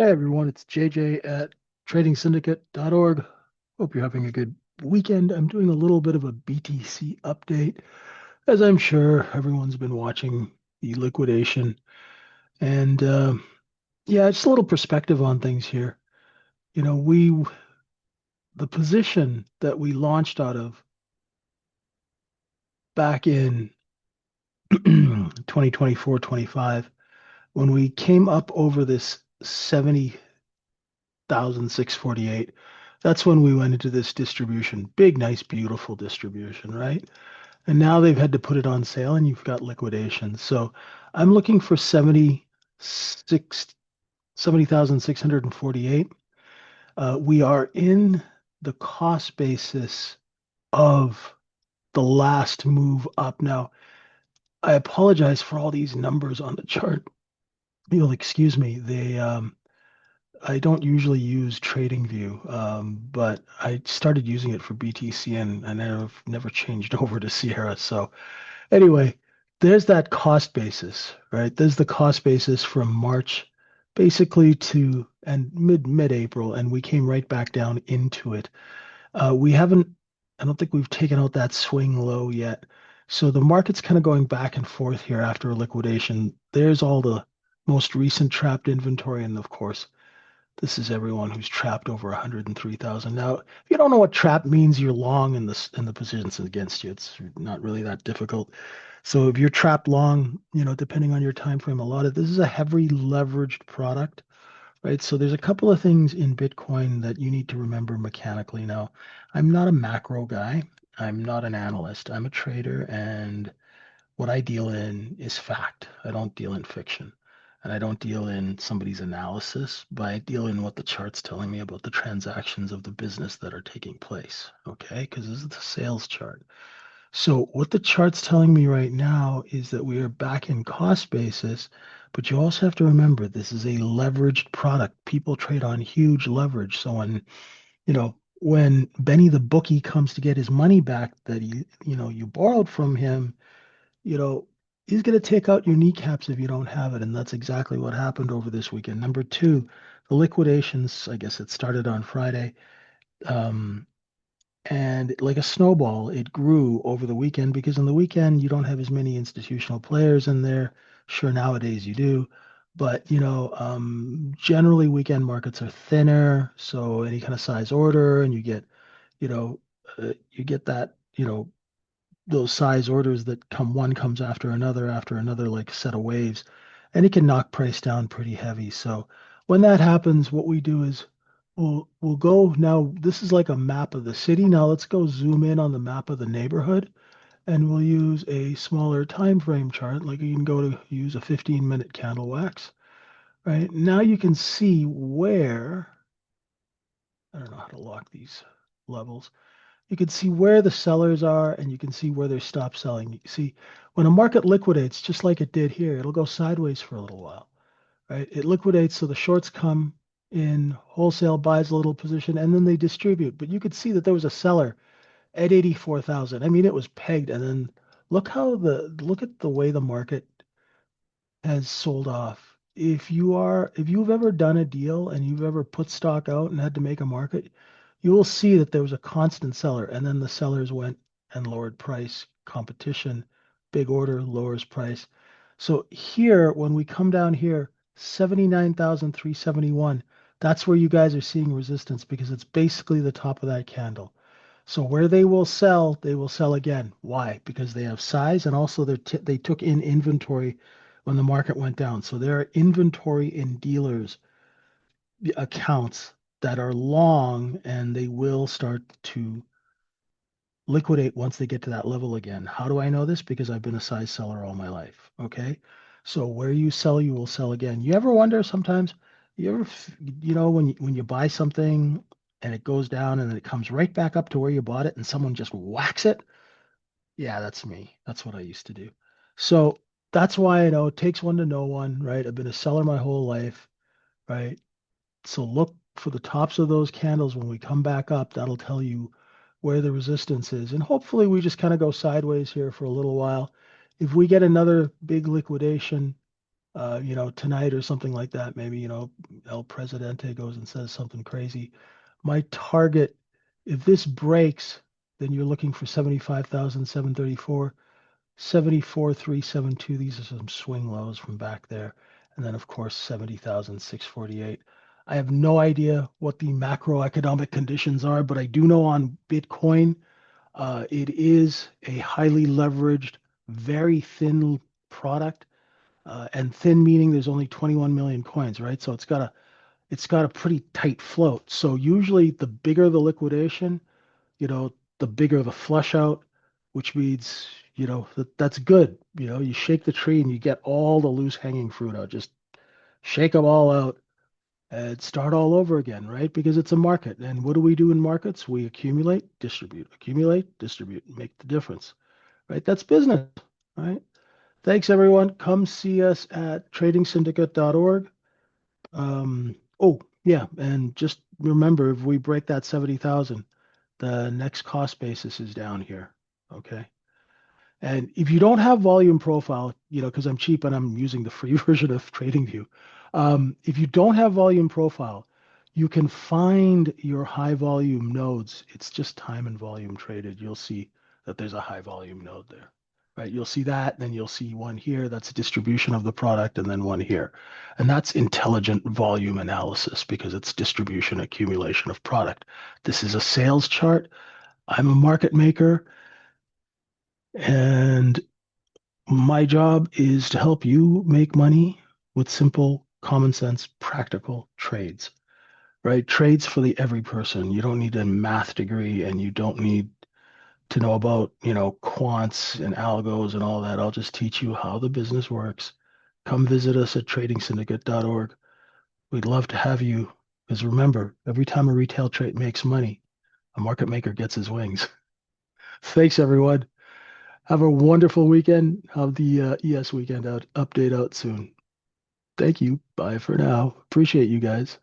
Hey everyone, it's JJ at tradingsyndicate.org. Hope you're having a good weekend. I'm doing a little bit of a BTC update, as I'm sure everyone's been watching the liquidation. And yeah, just a little perspective on things here. You know, the position that we launched out of back in 2024, 25, when we came up over this 70,648. That's when we went into this distribution. Big, nice, beautiful distribution, right? And now they've had to put it on sale and you've got liquidation. So I'm looking for 70,648. We are in the cost basis of the last move up. Now, I apologize for all these numbers on the chart. You'll excuse me. I don't usually use TradingView, but I started using it for BTC and I've never changed over to Sierra. So anyway, there's that cost basis, right? There's the cost basis from March basically to and mid-April, and we came right back down into it. We haven't, I don't think we've taken out that swing low yet. So the market's kind of going back and forth here after a liquidation. There's all the most recent trapped inventory, and of course, this is everyone who's trapped over 103,000. Now, if you don't know what trap means, you're long in the positions against you. It's not really that difficult. So if you're trapped long, depending on your time frame, a lot of this is a heavy leveraged product, right? So there's a couple of things in Bitcoin that you need to remember mechanically. Now, I'm not a macro guy. I'm not an analyst. I'm a trader, and what I deal in is fact. I don't deal in fiction. And I don't deal in somebody's analysis, but I deal in what the chart's telling me about the transactions of the business that are taking place. Okay. Because this is the sales chart. So what the chart's telling me right now is that we are back in cost basis, but you also have to remember this is a leveraged product. People trade on huge leverage. So when Benny the bookie comes to get his money back that you borrowed from him, you know, he's going to take out your kneecaps if you don't have it. And that's exactly what happened over this weekend. Number two, the liquidations, I guess it started on Friday. Um, and like a snowball, it grew over the weekend because on the weekend, you don't have as many institutional players in there. Sure, nowadays you do. But, generally weekend markets are thinner. So any kind of size order, and you know, you get that, those size orders that one comes after another, like set of waves, and it can knock price down pretty heavy. So when that happens, what we do is we'll go now. This is like a map of the city. Now let's go zoom in on the map of the neighborhood, and we'll use a smaller time frame chart. Like you can go to use a 15-minute candle wax. Right now, you can see where I don't know how to lock these levels. You can see where the sellers are and you can see where they stop selling. You see, when a market liquidates, just like it did here, it'll go sideways for a little while, right? It liquidates, so the shorts come in, wholesale buys a little position, and then they distribute. But you could see that there was a seller at 84,000. I mean, it was pegged, and then look at the way the market has sold off. If you've ever done a deal and you've ever put stock out and had to make a market, you will see that there was a constant seller, and then the sellers went and lowered price, competition, big order lowers price. So here, when we come down here, 79,371, that's where you guys are seeing resistance because it's basically the top of that candle. So where they will sell again. Why? Because they have size and also they took in inventory when the market went down. So there are inventory in dealers accounts that are long and they will start to liquidate once they get to that level again. How do I know this? Because I've been a size seller all my life. Okay. So where you sell, you will sell again. You ever wonder sometimes, you ever, when you buy something and it goes down and then it comes right back up to where you bought it and someone just whacks it? Yeah, that's me. That's what I used to do. So that's why I know it takes one to know one, right? I've been a seller my whole life, right? So look for the tops of those candles when we come back up. That'll tell you where the resistance is. And hopefully we just kind of go sideways here for a little while. If we get another big liquidation, tonight or something like that. Maybe, El Presidente goes and says something crazy. My target, if this breaks, then you're looking for 75,734, 74,372. These are some swing lows from back there. And then, of course, 70,648. I have no idea what the macroeconomic conditions are, but I do know on Bitcoin, it is a highly leveraged, very thin product. And thin meaning there's only 21 million coins, right? So it's got a pretty tight float. So usually the bigger the liquidation, the bigger the flush out, which means, that's good. You shake the tree and you get all the loose hanging fruit out. Just shake them all out and start all over again, right? Because it's a market. And what do we do in markets? We accumulate, distribute, make the difference, right? That's business, right? Thanks, everyone. Come see us at tradingsyndicate.org. Oh, yeah. And just remember, if we break that 70,000, the next cost basis is down here. Okay. And if you don't have volume profile, because I'm cheap and I'm using the free version of TradingView, if you don't have volume profile, you can find your high volume nodes. It's just time and volume traded. You'll see that there's a high volume node there, right? You'll see that, then you'll see one here. That's a distribution of the product, and then one here. And that's intelligent volume analysis because it's distribution accumulation of product. This is a sales chart. I'm a market maker. And my job is to help you make money with simple, common sense, practical trades, right? Trades for the every person. You don't need a math degree and you don't need to know about, quants and algos and all that. I'll just teach you how the business works. Come visit us at tradingsyndicate.org. We'd love to have you because remember, every time a retail trade makes money, a market maker gets his wings. Thanks, everyone. Have a wonderful weekend. Have the ES weekend update out soon. Thank you. Bye for now. Appreciate you guys.